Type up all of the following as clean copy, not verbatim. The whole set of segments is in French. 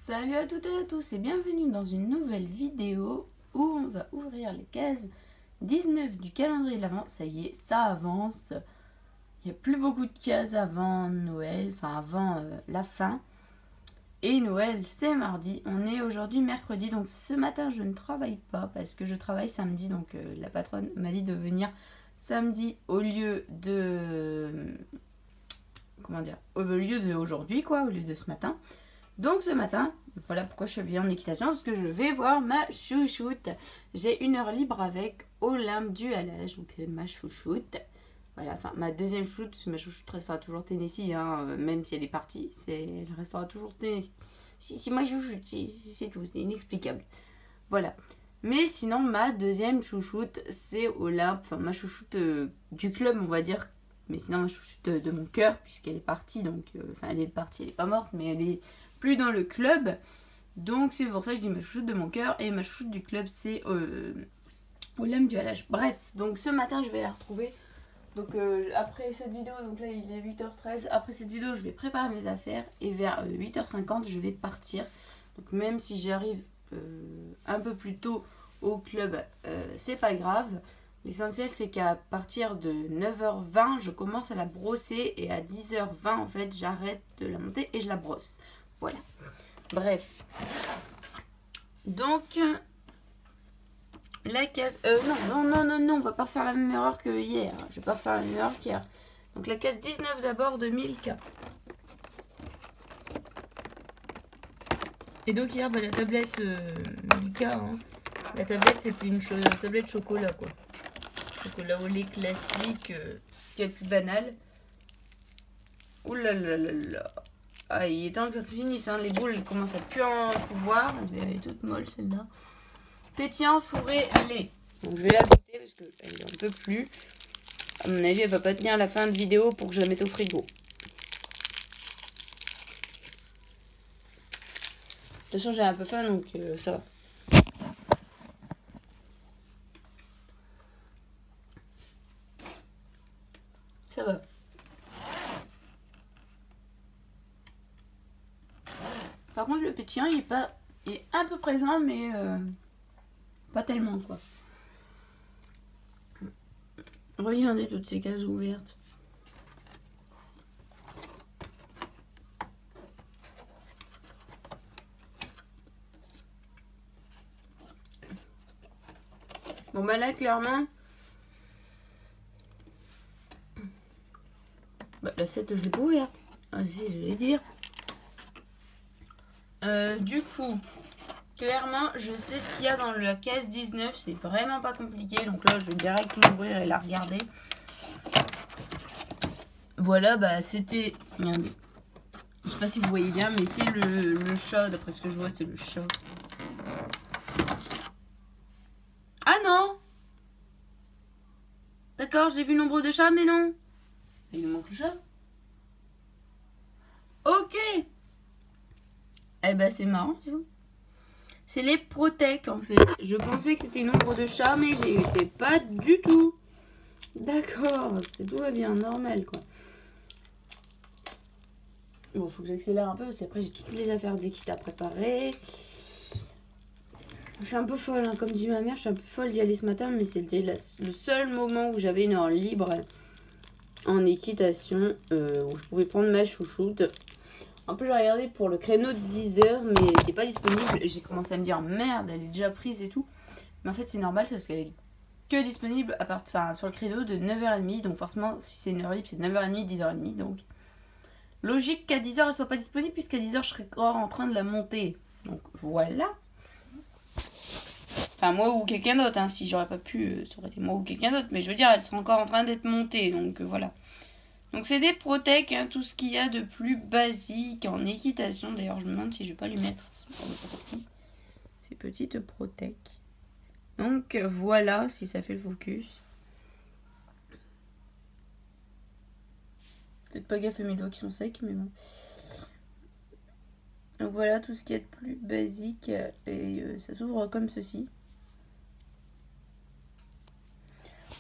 Salut à toutes et à tous et bienvenue dans une nouvelle vidéo où on va ouvrir les cases 19 du calendrier de l'Avent. Ça y est, ça avance. Il n'y a plus beaucoup de cases avant Noël, enfin avant la fin. Et Noël, c'est mardi. On est aujourd'hui mercredi, donc ce matin je ne travaille pas parce que je travaille samedi. Donc la patronne m'a dit de venir samedi au lieu de... Comment dire, au lieu de aujourd'hui quoi, au lieu de ce matin. Donc ce matin, voilà pourquoi je suis habillée en équitation, parce que je vais voir ma chouchoute. J'ai une heure libre avec Olympe du Halage, donc c'est ma chouchoute. Voilà, enfin ma deuxième chouchoute, ma chouchoute restera toujours Tennessee, hein, même si elle est partie, elle restera toujours Tennessee. Si ma chouchoute, c'est tout, c'est inexplicable. Voilà. Mais sinon, ma deuxième chouchoute, c'est Olympe, enfin ma chouchoute du club, on va dire. Mais sinon, ma chouchoute de mon cœur, puisqu'elle est partie, donc, enfin elle est partie, elle est pas morte, mais elle est plus dans le club. Donc c'est pour ça que je dis ma chouchoute de mon cœur. Et ma chouchoute du club, c'est Olympe du Halage. Bref, donc ce matin, je vais la retrouver. Donc après cette vidéo, donc là il est 8h13. Après cette vidéo, je vais préparer mes affaires. Et vers 8h50, je vais partir. Donc même si j'arrive un peu plus tôt au club, c'est pas grave. L'essentiel, c'est qu'à partir de 9h20, je commence à la brosser. Et à 10h20, en fait, j'arrête de la monter et je la brosse. Voilà. Bref. Donc, la case... non, on va pas faire la même erreur que hier. Je vais pas faire la même erreur qu'hier. Donc, la case 19 d'abord de Milka. Et donc, hier, la tablette Milka, hein, la tablette, c'était une tablette chocolat, quoi. Chocolat au lait classique, ce qui est le plus banal. Ouh là là là là. Ah, il est temps que ça finisse, hein. Les boules commencent à plus en pouvoir. Elle est toute molle celle-là. Pétillant, fourré, lait. Donc je vais la goûter parce qu'elle en peut plus. À mon avis, elle va pas tenir la fin de vidéo pour que je la mette au frigo. De toute façon, j'ai un peu faim, donc ça va. Ça va. Par contre, le pétillant, il est un peu présent, mais pas tellement, quoi. Regardez toutes ces cases ouvertes. Bon, bah là, clairement... Bah, la 7, je l'ai pas ouverte. Ah si, je vais dire. Du coup... Clairement, je sais ce qu'il y a dans la case 19. C'est vraiment pas compliqué. Donc là, je vais direct l'ouvrir et la regarder. Voilà, bah c'était... Regardez. Je sais pas si vous voyez bien, mais c'est le chat. D'après ce que je vois, c'est le chat. Ah non! D'accord, j'ai vu nombre de chats, mais non. Il nous manque le chat. Ok. Eh ben, c'est marrant, disons. C'est les Protect en fait. Je pensais que c'était nombre de chats, mais j'y étais pas du tout. D'accord, tout va bien, normal quoi. Bon, faut que j'accélère un peu parce qu'après j'ai toutes les affaires d'équite à préparer. Je suis un peu folle, hein. Comme dit ma mère, je suis un peu folle d'y aller ce matin, mais c'était le seul moment où j'avais une heure libre en équitation, où je pouvais prendre ma chouchoute. Un peu, j'ai regardé pour le créneau de 10h, mais elle n'était pas disponible. J'ai commencé à me dire, merde, elle est déjà prise et tout. Mais en fait, c'est normal parce qu'elle est que disponible sur le créneau de 9h30. Donc forcément, si c'est une heure libre, c'est 9h30, 10h30. Donc logique qu'à 10h, elle soit pas disponible, puisqu'à 10h, je serais encore en train de la monter. Donc voilà. Enfin, moi ou quelqu'un d'autre, hein. Si j'aurais pas pu, ça aurait été moi ou quelqu'un d'autre. Mais je veux dire, elle serait encore en train d'être montée. Donc voilà. Donc c'est des Protect, hein, tout ce qu'il y a de plus basique en équitation. D'ailleurs, je me demande si je vais pas lui mettre ces petites Protect. Donc voilà, si ça fait le focus. Faites pas gaffe à mes doigts qui sont secs, mais bon. Donc voilà tout ce qu'il y a de plus basique. Et ça s'ouvre comme ceci.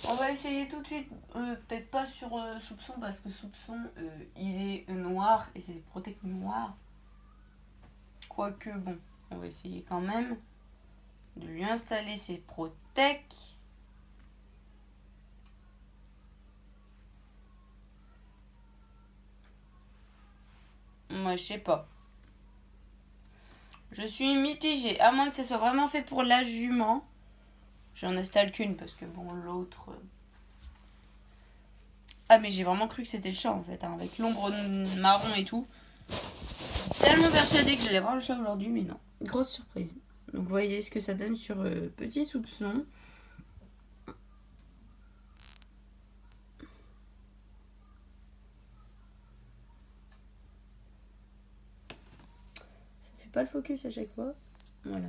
On va essayer tout de suite, peut-être pas sur Soupçon, parce que Soupçon, il est noir, et c'est des Protect noirs. Quoique, bon, on va essayer quand même de lui installer ses Protec. Moi, je sais pas. Je suis mitigée, à moins que ça soit vraiment fait pour la jument. J'en installe qu'une parce que bon, l'autre... Ah, mais j'ai vraiment cru que c'était le chat en fait, hein, avec l'ombre marron et tout. Tellement persuadée que j'allais voir le chat aujourd'hui, mais non. Grosse surprise. Donc, vous voyez ce que ça donne sur Petit Soupçon. Ça fait pas le focus à chaque fois. Voilà.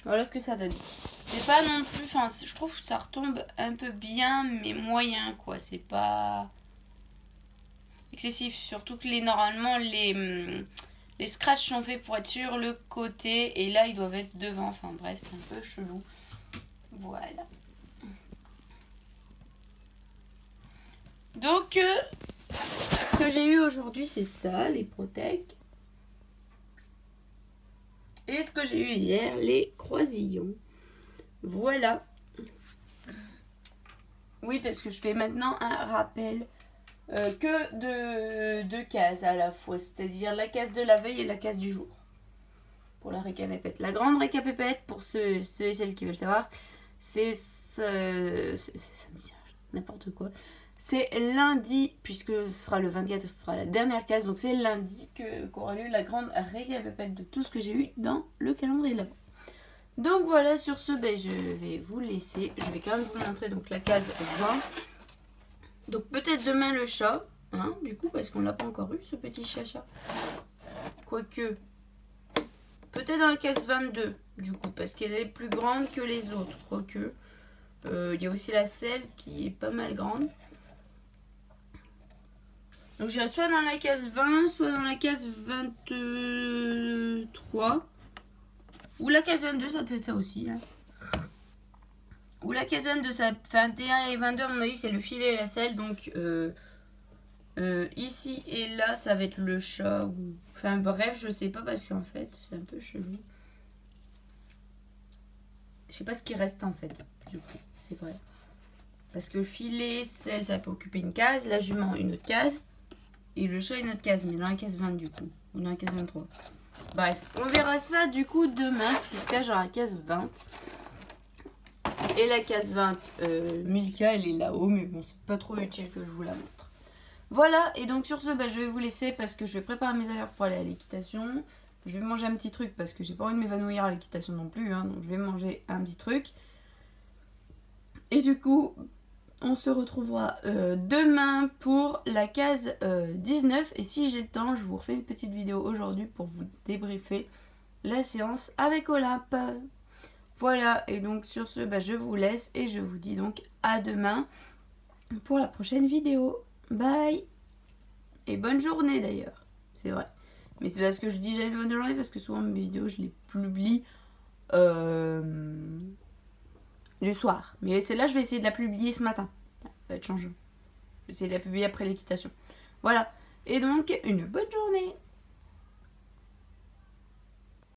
Voilà ce que ça donne. C'est pas non plus... Enfin, je trouve que ça retombe un peu bien, mais moyen, quoi. C'est pas excessif. Surtout que normalement, les scratchs sont faits pour être sur le côté. Et là, ils doivent être devant. Enfin, bref, c'est un peu chelou. Voilà. Donc, ce que j'ai eu aujourd'hui, c'est ça, les Protec. Et ce que j'ai eu hier, les croisillons. Voilà. Oui, parce que je fais maintenant un rappel que de deux cases à la fois. C'est-à-dire la case de la veille et la case du jour. Pour la récapépète. La grande récapépète, pour ceux et celles qui veulent savoir, c'est samedi, n'importe quoi. C'est lundi, puisque ce sera le 24, ce sera la dernière case. Donc c'est lundi qu'aura lieu la grande récapépète de tout ce que j'ai eu dans le calendrier de l'Avent. Donc voilà, sur ce, ben, je vais vous laisser. Je vais quand même vous montrer donc la case 20. Donc peut-être demain le chat, hein, du coup, parce qu'on l'a pas encore eu, ce petit chat. Quoique, peut-être dans la case 22, du coup, parce qu'elle est plus grande que les autres. Quoique, il y a aussi la selle qui est pas mal grande. Donc j'irai soit dans la case 20, soit dans la case 23. Ou la case 22, ça peut être ça aussi. Hein. Ou la case 22, ça fait 21 et 22, à mon avis, c'est le filet et la selle. Donc ici et là, ça va être le chat. Ou... Enfin bref, je sais pas parce qu'en fait, c'est un peu chelou. Je sais pas ce qui reste en fait, du coup, c'est vrai. Parce que filet, selle, ça peut occuper une case. La jument, une autre case. Et le chat, une autre case. Mais dans la case 20 du coup. Ou dans la case 23. Bref, on verra ça du coup demain. Ce qui se cache dans la case 20. Et la case 20, Milka, elle est là-haut. Mais bon, c'est pas trop utile que je vous la montre. Voilà, et donc sur ce, bah, je vais vous laisser parce que je vais préparer mes affaires pour aller à l'équitation. Je vais manger un petit truc parce que j'ai pas envie de m'évanouir à l'équitation non plus. Hein, donc je vais manger un petit truc. Et du coup, on se retrouvera demain pour la case 19. Et si j'ai le temps, je vous refais une petite vidéo aujourd'hui pour vous débriefer la séance avec Olympe. Voilà, et donc sur ce, bah, je vous laisse et je vous dis donc à demain pour la prochaine vidéo. Bye. Et bonne journée d'ailleurs, c'est vrai. Mais c'est parce que je dis jamais bonne journée parce que souvent mes vidéos, je les publie du soir. Mais celle-là, je vais essayer de la publier ce matin. Ça va être changeant. Je vais essayer de la publier après l'équitation. Voilà. Et donc, une bonne journée.